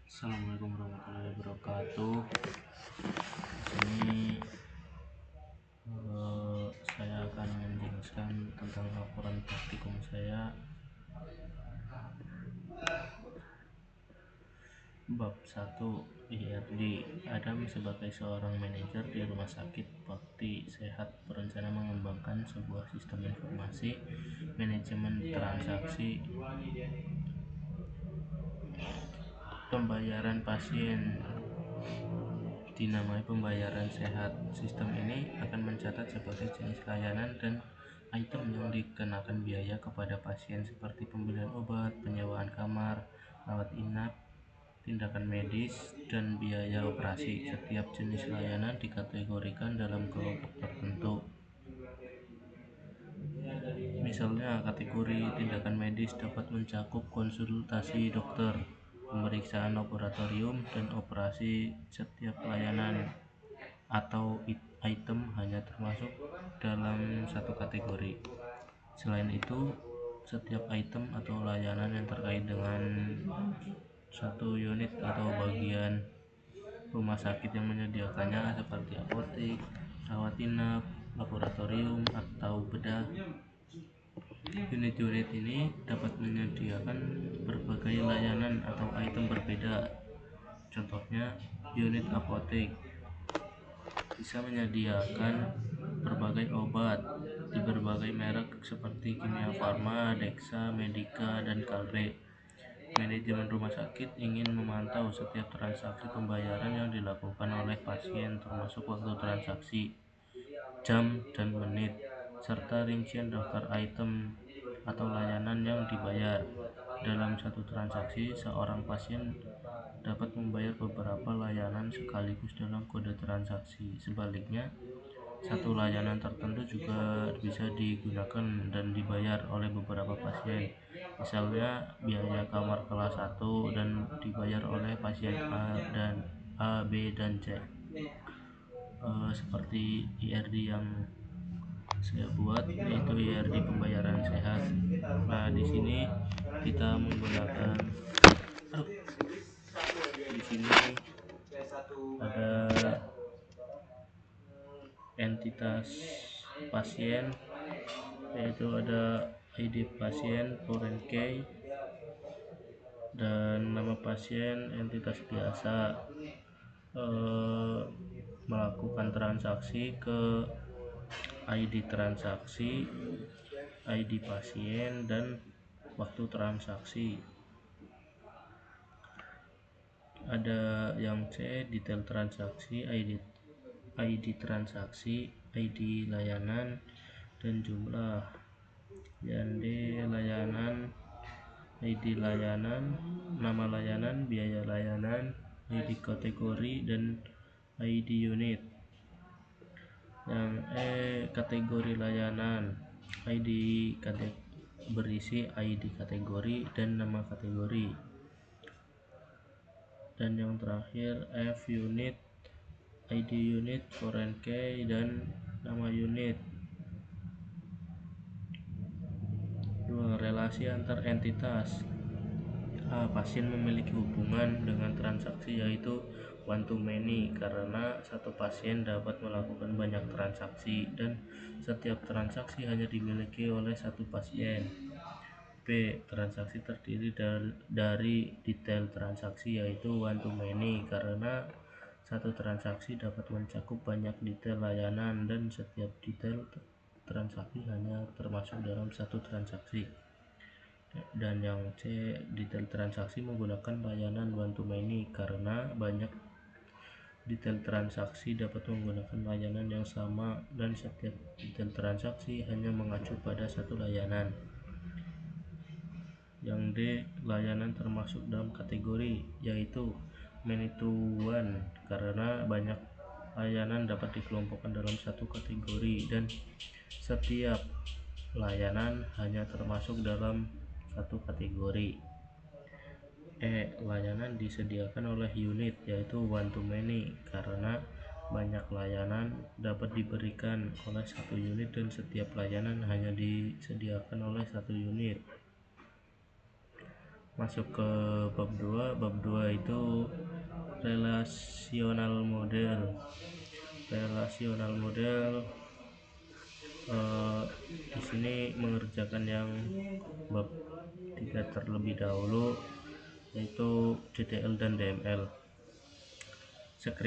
Assalamualaikum warahmatullahi wabarakatuh. Di sini saya akan menjelaskan tentang laporan praktikum saya bab 1 IRD. Adam sebagai seorang manajer di rumah sakit Bakti Sehat berencana mengembangkan sebuah sistem informasi manajemen transaksi pembayaran pasien dinamai pembayaran sehat. Sistem ini akan mencatat sebagai jenis layanan dan item yang dikenakan biaya kepada pasien seperti pembelian obat, penyewaan kamar, rawat inap, tindakan medis, dan biaya operasi. Setiap jenis layanan dikategorikan dalam kelompok tertentu. Misalnya, kategori tindakan medis dapat mencakup konsultasi dokter, pemeriksaan laboratorium, dan operasi. Setiap layanan atau item hanya termasuk dalam satu kategori. Selain itu, setiap item atau layanan yang terkait dengan satu unit atau bagian rumah sakit yang menyediakannya seperti apotek, rawat inap, laboratorium, atau bedah. Unit-unit ini dapat menyediakan berbagai layanan atau item berbeda. Contohnya, unit apotek bisa menyediakan berbagai obat di berbagai merek seperti Kimia Farma, Dexa, Medica, dan Calbe. Manajemen rumah sakit ingin memantau setiap transaksi pembayaran yang dilakukan oleh pasien, termasuk waktu transaksi, jam dan menit, serta rincian daftar item atau layanan yang dibayar. Dalam satu transaksi, seorang pasien dapat membayar beberapa layanan sekaligus dalam kode transaksi. Sebaliknya, satu layanan tertentu juga bisa digunakan dan dibayar oleh beberapa pasien. Misalnya, biaya kamar kelas 1 dan dibayar oleh pasien A, B, dan C. Seperti IRD yang saya buat, yaitu IRD pembayaran sehat. Nah, di sini kita menggunakan di sini ada entitas pasien, yaitu ada ID pasien, foreign key, dan nama pasien entitas biasa. Melakukan transaksi ke ID transaksi, ID pasien, dan waktu transaksi. Ada yang C, detail transaksi, ID transaksi, ID layanan, dan jumlah. Yang D, layanan, ID layanan, nama layanan, biaya layanan, ID kategori, dan ID unit. Yang E, kategori layanan, ID berisi ID kategori dan nama kategori. Dan yang terakhir F, unit, ID unit, foreign key, dan nama unit. 2. Relasi antar entitas. A, pasien memiliki hubungan dengan transaksi, yaitu one to many, karena satu pasien dapat melakukan banyak transaksi dan setiap transaksi hanya dimiliki oleh satu pasien. B, transaksi terdiri dari detail transaksi, yaitu one to many, karena satu transaksi dapat mencakup banyak detail layanan dan setiap detail transaksi hanya termasuk dalam satu transaksi. Dan yang C, detail transaksi menggunakan layanan one to many, karena banyak detail transaksi dapat menggunakan layanan yang sama dan setiap detail transaksi hanya mengacu pada satu layanan. Yang D, layanan termasuk dalam kategori, yaitu many to one, karena banyak layanan dapat dikelompokkan dalam satu kategori dan setiap layanan hanya termasuk dalam satu kategori. E, layanan disediakan oleh unit, yaitu one to many, karena banyak layanan dapat diberikan oleh satu unit dan setiap layanan hanya disediakan oleh satu unit. Masuk ke bab 2. Bab 2 itu relational model. Relational model di sini mengerjakan yang bab 3 terlebih dahulu, yaitu DDL dan DML.